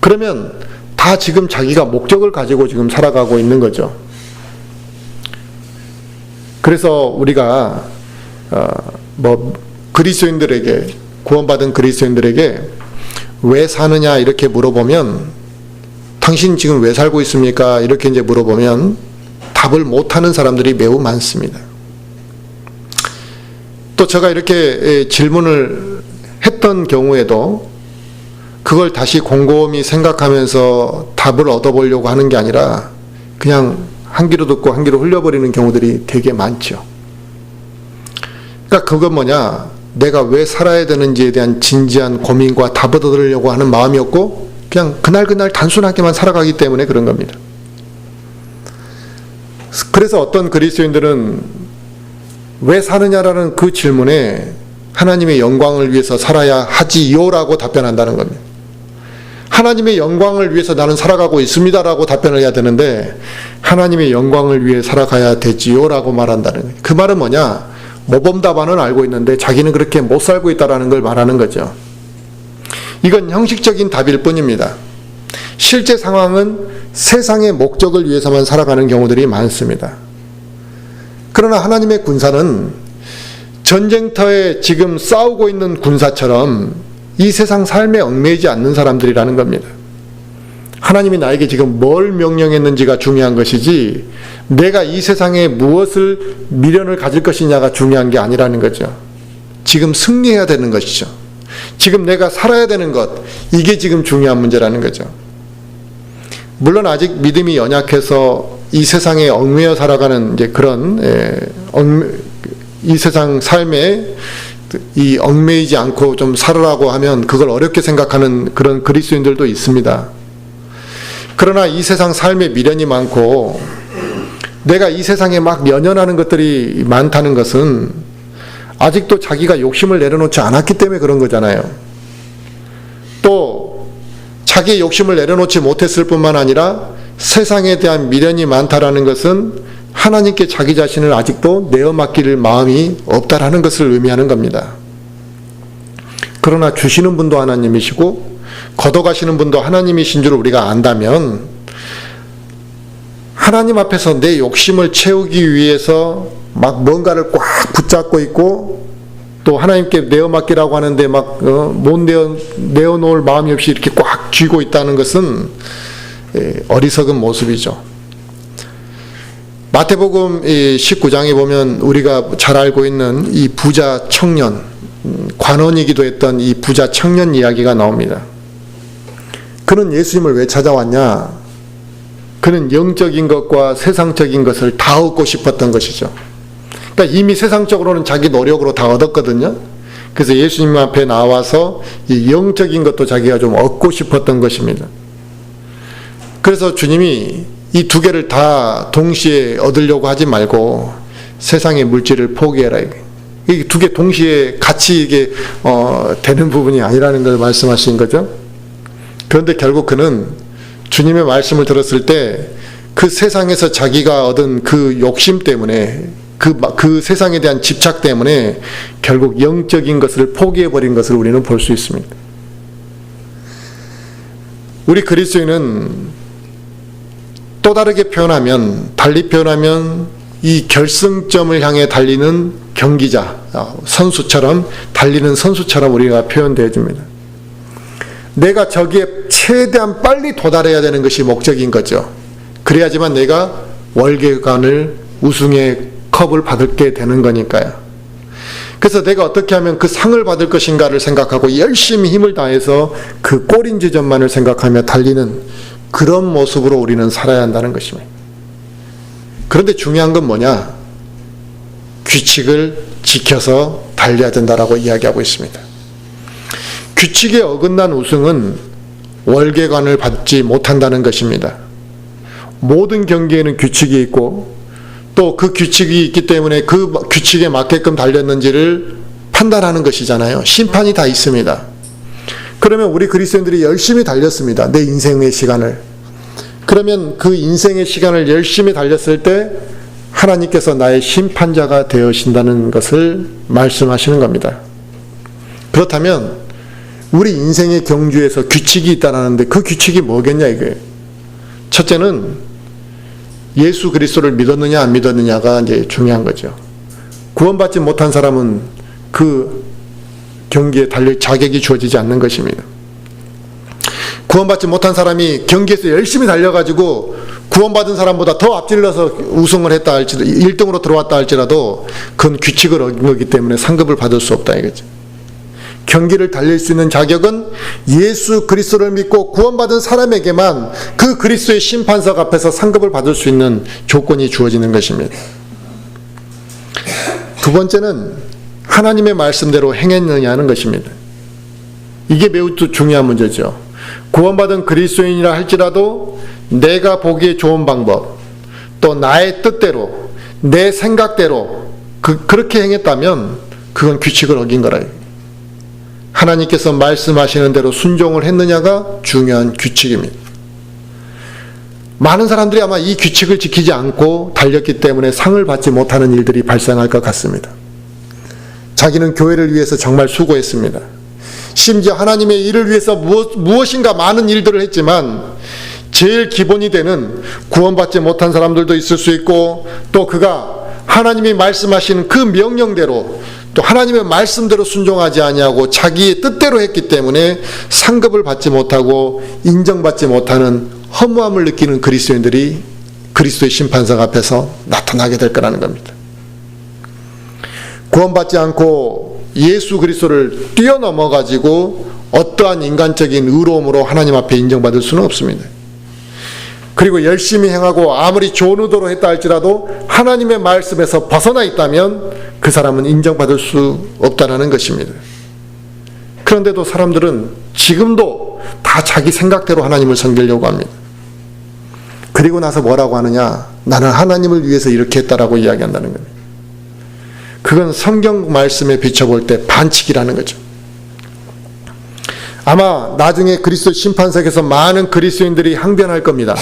그러면 다 지금 자기가 목적을 가지고 지금 살아가고 있는 거죠. 그래서 우리가 그리스도인들에게, 구원받은 그리스도인들에게 왜 사느냐 이렇게 물어보면, 당신 지금 왜 살고 있습니까? 이렇게 이제 물어보면 답을 못하는 사람들이 매우 많습니다. 또 제가 이렇게 질문을 했던 경우에도 그걸 다시 곰곰이 생각하면서 답을 얻어보려고 하는 게 아니라 그냥 한 귀로 듣고 한 귀로 흘려버리는 경우들이 되게 많죠. 그러니까 그건 뭐냐, 내가 왜 살아야 되는지에 대한 진지한 고민과 답을 얻으려고 하는 마음이었고 그냥 그날 단순하게만 살아가기 때문에 그런 겁니다. 그래서 어떤 그리스도인들은 왜 사느냐라는 그 질문에 하나님의 영광을 위해서 살아야 하지요라고 답변한다는 겁니다. 하나님의 영광을 위해서 나는 살아가고 있습니다라고 답변을 해야 되는데 하나님의 영광을 위해 살아가야 되지요라고 말한다는 거예요. 그 말은 뭐냐, 모범답안은 알고 있는데 자기는 그렇게 못 살고 있다는 걸 말하는 거죠. 이건 형식적인 답일 뿐입니다. 실제 상황은 세상의 목적을 위해서만 살아가는 경우들이 많습니다. 그러나 하나님의 군사는 전쟁터에 지금 싸우고 있는 군사처럼 이 세상 삶에 얽매이지 않는 사람들이라는 겁니다. 하나님이 나에게 지금 뭘 명령했는지가 중요한 것이지 내가 이 세상에 무엇을 미련을 가질 것이냐가 중요한 게 아니라는 거죠. 지금 승리해야 되는 것이죠. 지금 내가 살아야 되는 것, 이게 지금 중요한 문제라는 거죠. 물론 아직 믿음이 연약해서 이 세상에 얽매여 살아가는 이제 그런 이 세상 삶에 이 얽매이지 않고 좀 살으라고 하면 그걸 어렵게 생각하는 그런 그리스도인들도 있습니다. 그러나 이 세상 삶에 미련이 많고 내가 이 세상에 막 연연하는 것들이 많다는 것은 아직도 자기가 욕심을 내려놓지 않았기 때문에 그런 거잖아요. 또 자기의 욕심을 내려놓지 못했을 뿐만 아니라 세상에 대한 미련이 많다라는 것은 하나님께 자기 자신을 아직도 내어 맡길 마음이 없다라는 것을 의미하는 겁니다. 그러나 주시는 분도 하나님이시고 걷어가시는 분도 하나님이신 줄 우리가 안다면 하나님 앞에서 내 욕심을 채우기 위해서 막 뭔가를 꽉 붙잡고 있고 또 하나님께 내어 맡기라고 하는데 막 못 내어놓을 마음이 없이 이렇게 꽉 쥐고 있다는 것은 어리석은 모습이죠. 마태복음 19장에 보면 우리가 잘 알고 있는 이 부자 청년, 관원이기도 했던 이 부자 청년 이야기가 나옵니다. 그는 예수님을 왜 찾아왔냐? 그는 영적인 것과 세상적인 것을 다 얻고 싶었던 것이죠. 그러니까 이미 세상적으로는 자기 노력으로 다 얻었거든요. 그래서 예수님 앞에 나와서 이 영적인 것도 자기가 좀 얻고 싶었던 것입니다. 그래서 주님이 이 두 개를 다 동시에 얻으려고 하지 말고 세상의 물질을 포기해라. 이 두 개 동시에 같이 이게 되는 부분이 아니라는 걸 말씀하신 거죠. 그런데 결국 그는 주님의 말씀을 들었을 때 그 세상에서 자기가 얻은 그 욕심 때문에 그 세상에 대한 집착 때문에 결국 영적인 것을 포기해버린 것을 우리는 볼 수 있습니다. 우리 그리스도인은 또 다르게 표현하면, 달리 표현하면 이 결승점을 향해 달리는 경기자, 선수처럼 달리는 선수처럼 우리가 표현되어 줍니다. 내가 저기에 최대한 빨리 도달해야 되는 것이 목적인 거죠. 그래야지만 내가 월계관을 우승의 컵을 받게 되는 거니까요. 그래서 내가 어떻게 하면 그 상을 받을 것인가를 생각하고 열심히 힘을 다해서 그 골인 지점만을 생각하며 달리는 그런 모습으로 우리는 살아야 한다는 것입니다. 그런데 중요한 건 뭐냐? 규칙을 지켜서 달려야 된다라고 이야기하고 있습니다. 규칙에 어긋난 우승은 월계관을 받지 못한다는 것입니다. 모든 경기에는 규칙이 있고 또 그 규칙이 있기 때문에 그 규칙에 맞게끔 달렸는지를 판단하는 것이잖아요. 심판이 다 있습니다. 그러면 우리 그리스도인들이 열심히 달렸습니다. 내 인생의 시간을. 그러면 그 인생의 시간을 열심히 달렸을 때 하나님께서 나의 심판자가 되어신다는 것을 말씀하시는 겁니다. 그렇다면 우리 인생의 경주에서 규칙이 있다는데 그 규칙이 뭐겠냐 이거예요. 첫째는 예수 그리스도를 믿었느냐 안 믿었느냐가 이제 중요한 거죠. 구원받지 못한 사람은 그 경기에 달릴 자격이 주어지지 않는 것입니다. 구원받지 못한 사람이 경기에서 열심히 달려가지고 구원받은 사람보다 더 앞질러서 우승을 했다 할지라도 1등으로 들어왔다 할지라도 그건 규칙을 어긴 거기 때문에 상급을 받을 수 없다 이거죠. 경기를 달릴 수 있는 자격은 예수 그리스도를 믿고 구원받은 사람에게만 그 그리스도의 심판석 앞에서 상급을 받을 수 있는 조건이 주어지는 것입니다. 두 번째는 하나님의 말씀대로 행했느냐 하는 것입니다. 이게 매우 중요한 문제죠. 구원받은 그리스도인이라 할지라도 내가 보기에 좋은 방법, 또 나의 뜻대로, 내 생각대로 그렇게 행했다면 그건 규칙을 어긴 거라. 하나님께서 말씀하시는 대로 순종을 했느냐가 중요한 규칙입니다. 많은 사람들이 아마 이 규칙을 지키지 않고 달렸기 때문에 상을 받지 못하는 일들이 발생할 것 같습니다. 자기는 교회를 위해서 정말 수고했습니다. 심지어 하나님의 일을 위해서 무엇인가 많은 일들을 했지만 제일 기본이 되는 구원받지 못한 사람들도 있을 수 있고 또 그가 하나님이 말씀하시는 그 명령대로 또 하나님의 말씀대로 순종하지 아니하고 자기의 뜻대로 했기 때문에 상급을 받지 못하고 인정받지 못하는 허무함을 느끼는 그리스도인들이 그리스도의 심판석 앞에서 나타나게 될 거라는 겁니다. 구원받지 않고 예수 그리스도를 뛰어넘어 가지고 어떠한 인간적인 의로움으로 하나님 앞에 인정받을 수는 없습니다. 그리고 열심히 행하고 아무리 좋은 의도로 했다 할지라도 하나님의 말씀에서 벗어나 있다면 그 사람은 인정받을 수 없다는 것입니다. 그런데도 사람들은 지금도 다 자기 생각대로 하나님을 섬기려고 합니다. 그리고 나서 뭐라고 하느냐? 나는 하나님을 위해서 이렇게 했다라고 이야기한다는 겁니다. 그건 성경 말씀에 비춰볼 때 반칙이라는 거죠. 아마 나중에 그리스도 심판석에서 많은 그리스도인들이 항변할 겁니다.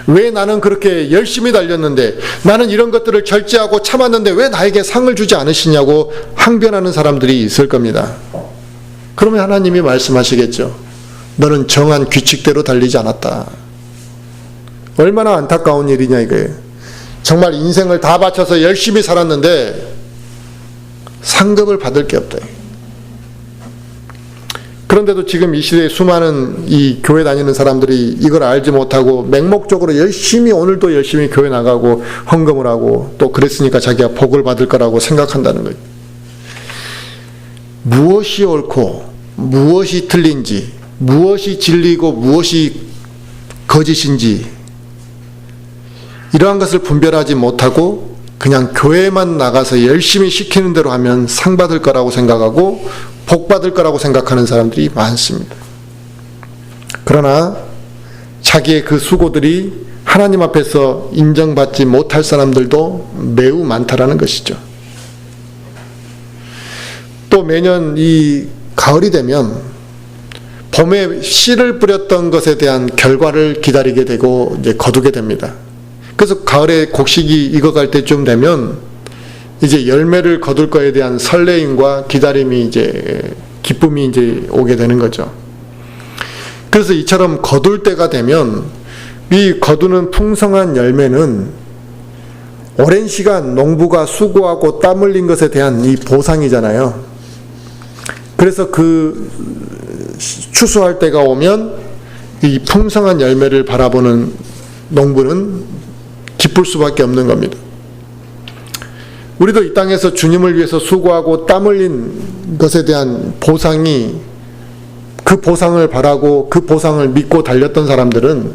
왜 나는 그렇게 열심히 달렸는데, 나는 이런 것들을 절제하고 참았는데 왜 나에게 상을 주지 않으시냐고 항변하는 사람들이 있을 겁니다. 그러면 하나님이 말씀하시겠죠. 너는 정한 규칙대로 달리지 않았다. 얼마나 안타까운 일이냐 이거예요. 정말 인생을 다 바쳐서 열심히 살았는데 상급을 받을 게 없다. 그런데도 지금 이 시대에 수많은 이 교회 다니는 사람들이 이걸 알지 못하고 맹목적으로 열심히, 오늘도 열심히 교회 나가고 헌금을 하고 또 그랬으니까 자기가 복을 받을 거라고 생각한다는 거예요. 무엇이 옳고 무엇이 틀린지, 무엇이 진리고 무엇이 거짓인지 이러한 것을 분별하지 못하고 그냥 교회만 나가서 열심히 시키는 대로 하면 상 받을 거라고 생각하고 복 받을 거라고 생각하는 사람들이 많습니다. 그러나 자기의 그 수고들이 하나님 앞에서 인정받지 못할 사람들도 매우 많다라는 것이죠. 또 매년 이 가을이 되면 봄에 씨를 뿌렸던 것에 대한 결과를 기다리게 되고 이제 거두게 됩니다. 그래서 가을에 곡식이 익어갈 때쯤 되면 이제 열매를 거둘 거에 대한 설레임과 기다림이 이제 기쁨이 이제 오게 되는 거죠. 그래서 이처럼 거둘 때가 되면 이 거두는 풍성한 열매는 오랜 시간 농부가 수고하고 땀 흘린 것에 대한 이 보상이잖아요. 그래서 그 추수할 때가 오면 이 풍성한 열매를 바라보는 농부는 기쁠 수밖에 없는 겁니다. 우리도 이 땅에서 주님을 위해서 수고하고 땀 흘린 것에 대한 보상이, 그 보상을 바라고 그 보상을 믿고 달렸던 사람들은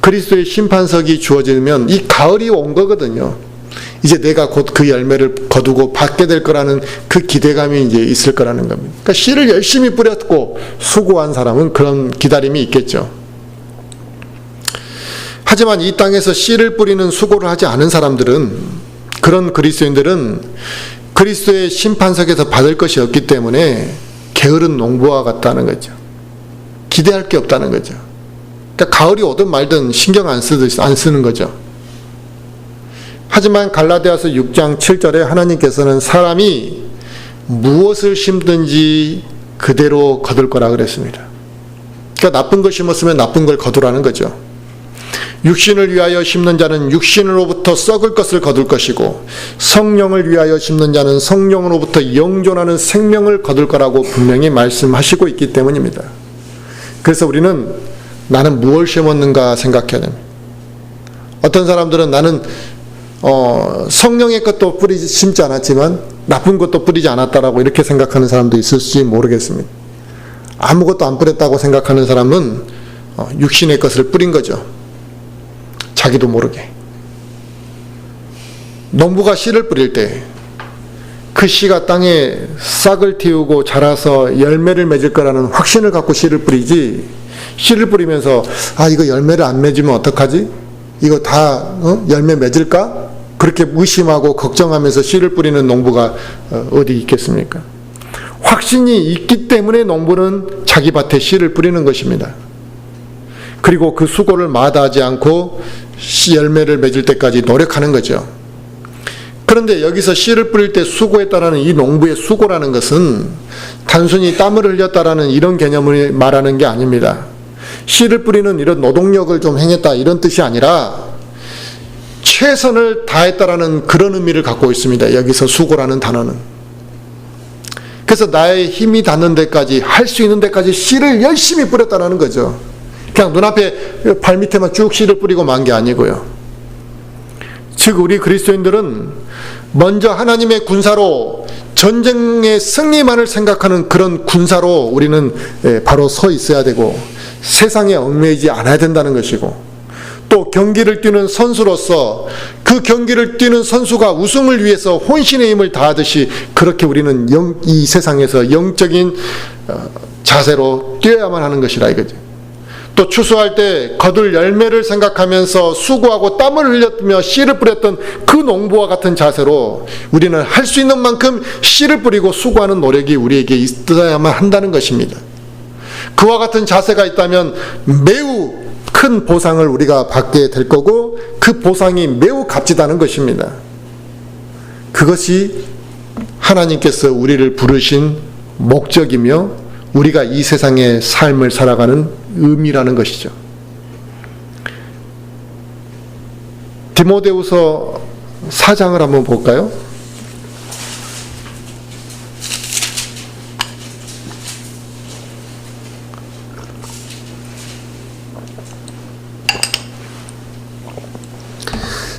그리스도의 심판석이 주어지면 이 가을이 온 거거든요. 이제 내가 곧 그 열매를 거두고 받게 될 거라는 그 기대감이 이제 있을 거라는 겁니다. 그러니까 씨를 열심히 뿌렸고 수고한 사람은 그런 기다림이 있겠죠. 하지만 이 땅에서 씨를 뿌리는 수고를 하지 않은 사람들은, 그런 그리스도인들은 그리스도의 심판석에서 받을 것이 없기 때문에 게으른 농부와 같다는 거죠. 기대할 게 없다는 거죠. 그러니까 가을이 오든 말든 신경 안 쓰는 거죠. 하지만 갈라디아서 6장 7절에 하나님께서는 사람이 무엇을 심든지 그대로 거둘 거라 그랬습니다. 그러니까 나쁜 걸 심었으면 나쁜 걸 거두라는 거죠. 육신을 위하여 심는 자는 육신으로부터 썩을 것을 거둘 것이고 성령을 위하여 심는 자는 성령으로부터 영존하는 생명을 거둘 거라고 분명히 말씀하시고 있기 때문입니다. 그래서 우리는 나는 무엇을 심었는가 생각해야 됩니다. 어떤 사람들은 나는 성령의 것도 심지 않았지만 나쁜 것도 뿌리지 않았다라고 이렇게 생각하는 사람도 있을지 모르겠습니다. 아무것도 안 뿌렸다고 생각하는 사람은 육신의 것을 뿌린 거죠. 자기도 모르게. 농부가 씨를 뿌릴 때 그 씨가 땅에 싹을 틔우고 자라서 열매를 맺을 거라는 확신을 갖고 씨를 뿌리지, 씨를 뿌리면서 이거 열매를 안 맺으면 어떡하지? 이거 다 열매 맺을까? 그렇게 의심하고 걱정하면서 씨를 뿌리는 농부가 어디 있겠습니까? 확신이 있기 때문에 농부는 자기 밭에 씨를 뿌리는 것입니다. 그리고 그 수고를 마다하지 않고 열매를 맺을 때까지 노력하는 거죠. 그런데 여기서 씨를 뿌릴 때 수고했다라는 이 농부의 수고라는 것은 단순히 땀을 흘렸다라는 이런 개념을 말하는 게 아닙니다. 씨를 뿌리는 이런 노동력을 좀 행했다 이런 뜻이 아니라 최선을 다했다라는 그런 의미를 갖고 있습니다. 여기서 수고라는 단어는. 그래서 나의 힘이 닿는 데까지, 할 수 있는 데까지 씨를 열심히 뿌렸다는 거죠. 그냥 눈앞에 발밑에만 쭉 씨를 뿌리고 만 게 아니고요. 즉 우리 그리스도인들은 먼저 하나님의 군사로 전쟁의 승리만을 생각하는 그런 군사로 우리는 바로 서 있어야 되고, 세상에 얽매이지 않아야 된다는 것이고, 또 경기를 뛰는 선수로서 그 경기를 뛰는 선수가 우승을 위해서 혼신의 힘을 다하듯이 그렇게 우리는 이 세상에서 영적인 자세로 뛰어야만 하는 것이라 이거죠. 또 추수할 때 거둘 열매를 생각하면서 수고하고 땀을 흘렸으며 씨를 뿌렸던 그 농부와 같은 자세로 우리는 할 수 있는 만큼 씨를 뿌리고 수고하는 노력이 우리에게 있어야만 한다는 것입니다. 그와 같은 자세가 있다면 매우 큰 보상을 우리가 받게 될 거고, 그 보상이 매우 값지다는 것입니다. 그것이 하나님께서 우리를 부르신 목적이며 우리가 이 세상의 삶을 살아가는 의미라는 것이죠. 디모데후서 4장을 한번 볼까요?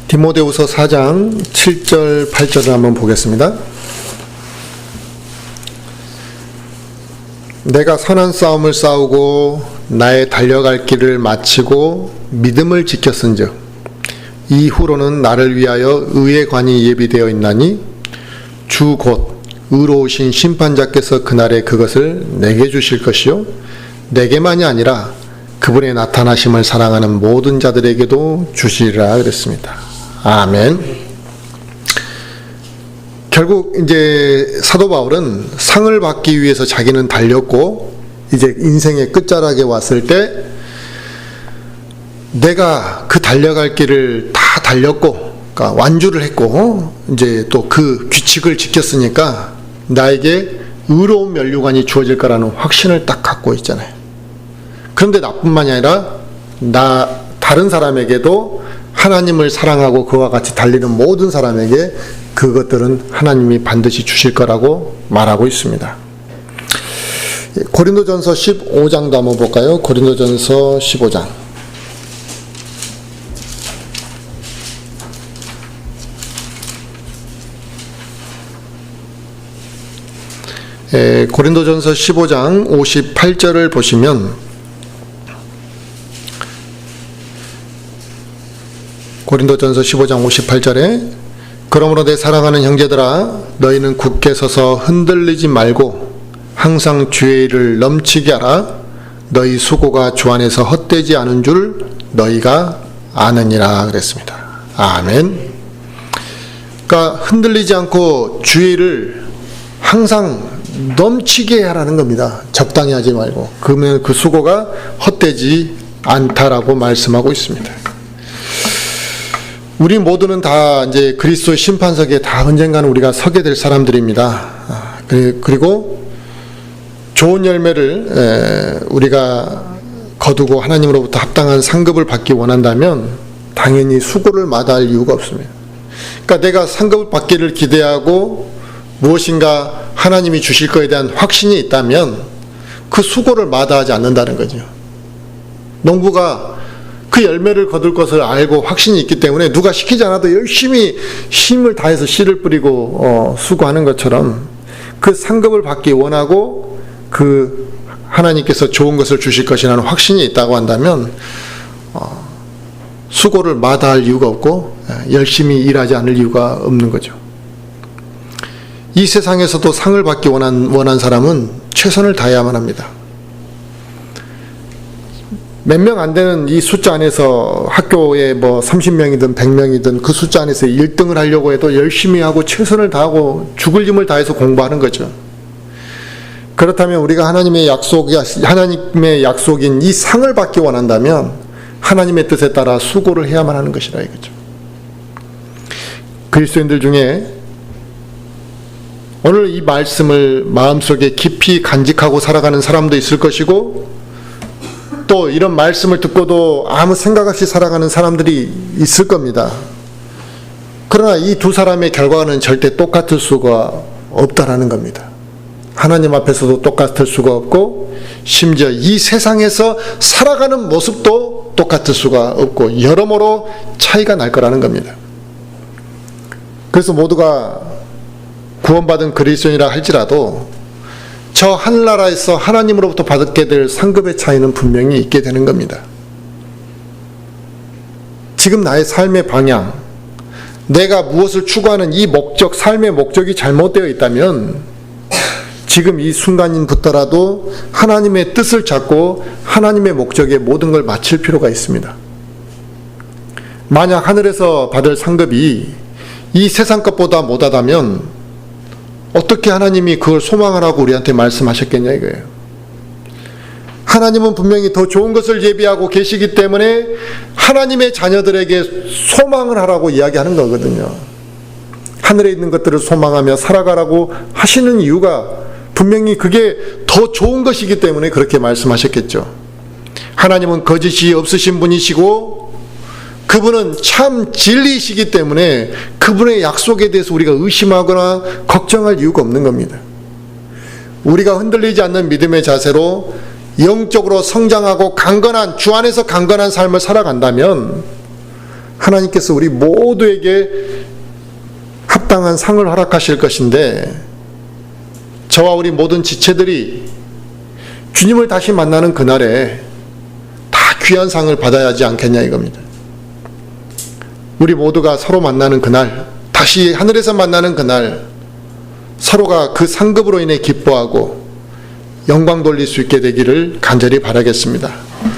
디모데후서 4장 7절 8절을 한번 보겠습니다. 내가 선한 싸움을 싸우고 나의 달려갈 길을 마치고 믿음을 지켰은즉 이후로는 나를 위하여 의의 관이 예비되어 있나니 주 곧 의로우신 심판자께서 그날에 그것을 내게 주실 것이요 내게만이 아니라 그분의 나타나심을 사랑하는 모든 자들에게도 주시리라 그랬습니다. 아멘. 결국 이제 사도 바울은 상을 받기 위해서 자기는 달렸고, 이제 인생의 끝자락에 왔을 때 내가 그 달려갈 길을 다 달렸고, 그러니까 완주를 했고, 이제 또 그 규칙을 지켰으니까 나에게 의로운 면류관이 주어질 거라는 확신을 딱 갖고 있잖아요. 그런데 나뿐만이 아니라 다른 사람에게도 하나님을 사랑하고 그와 같이 달리는 모든 사람에게 그것들은 하나님이 반드시 주실 거라고 말하고 있습니다. 고린도전서 15장도 한번 볼까요? 고린도전서 15장. 고린도전서 15장 58절을 보시면, 고린도전서 15장 58절에 그러므로 내 사랑하는 형제들아 너희는 굳게 서서 흔들리지 말고 항상 주의 일을 넘치게 하라. 너희 수고가 주 안에서 헛되지 않은 줄 너희가 아느니라 그랬습니다. 아멘. 그러니까 흔들리지 않고 주의 일을 항상 넘치게 하라는 겁니다. 적당히 하지 말고. 그러면 그 수고가 헛되지 않다라고 말씀하고 있습니다. 우리 모두는 다 이제 그리스도의 심판석에 다 언젠가는 우리가 서게 될 사람들입니다. 그리고 좋은 열매를 우리가 거두고 하나님으로부터 합당한 상급을 받기 원한다면 당연히 수고를 마다할 이유가 없습니다. 그러니까 내가 상급을 받기를 기대하고 무엇인가 하나님이 주실 것에 대한 확신이 있다면 그 수고를 마다하지 않는다는 거죠. 농부가 그 열매를 거둘 것을 알고 확신이 있기 때문에 누가 시키지 않아도 열심히 힘을 다해서 씨를 뿌리고 수고하는 것처럼 그 상급을 받기 원하고 그 하나님께서 좋은 것을 주실 것이라는 확신이 있다고 한다면 수고를 마다할 이유가 없고 열심히 일하지 않을 이유가 없는 거죠. 이 세상에서도 상을 받기 원한 사람은 최선을 다해야만 합니다. 몇 명 안 되는 이 숫자 안에서 학교에 뭐 30명이든 100명이든 그 숫자 안에서 1등을 하려고 해도 열심히 하고 최선을 다하고 죽을 힘을 다해서 공부하는 거죠. 그렇다면 우리가 하나님의 약속인 이 상을 받기 원한다면 하나님의 뜻에 따라 수고를 해야만 하는 것이라 이거죠. 그리스도인들 중에 오늘 이 말씀을 마음속에 깊이 간직하고 살아가는 사람도 있을 것이고, 또 이런 말씀을 듣고도 아무 생각 없이 살아가는 사람들이 있을 겁니다. 그러나 이 두 사람의 결과는 절대 똑같을 수가 없다라는 겁니다. 하나님 앞에서도 똑같을 수가 없고, 심지어 이 세상에서 살아가는 모습도 똑같을 수가 없고, 여러모로 차이가 날 거라는 겁니다. 그래서 모두가 구원받은 그리스도인이라 할지라도 저 하늘나라에서 하나님으로부터 받게 될 상급의 차이는 분명히 있게 되는 겁니다. 지금 나의 삶의 방향, 내가 무엇을 추구하는 이 목적, 삶의 목적이 잘못되어 있다면 지금 이 순간부터라도 하나님의 뜻을 찾고 하나님의 목적에 모든 걸 마칠 필요가 있습니다. 만약 하늘에서 받을 상급이 이 세상 것보다 못하다면 어떻게 하나님이 그걸 소망하라고 우리한테 말씀하셨겠냐 이거예요. 하나님은 분명히 더 좋은 것을 예비하고 계시기 때문에 하나님의 자녀들에게 소망을 하라고 이야기하는 거거든요. 하늘에 있는 것들을 소망하며 살아가라고 하시는 이유가 분명히 그게 더 좋은 것이기 때문에 그렇게 말씀하셨겠죠. 하나님은 거짓이 없으신 분이시고 그분은 참 진리이시기 때문에 그분의 약속에 대해서 우리가 의심하거나 걱정할 이유가 없는 겁니다. 우리가 흔들리지 않는 믿음의 자세로 영적으로 성장하고 강건한, 주 안에서 강건한 삶을 살아간다면 하나님께서 우리 모두에게 합당한 상을 허락하실 것인데, 저와 우리 모든 지체들이 주님을 다시 만나는 그날에 다 귀한 상을 받아야 하지 않겠냐 이겁니다. 우리 모두가 서로 만나는 그날, 다시 하늘에서 만나는 그날, 서로가 그 상급으로 인해 기뻐하고 영광 돌릴 수 있게 되기를 간절히 바라겠습니다.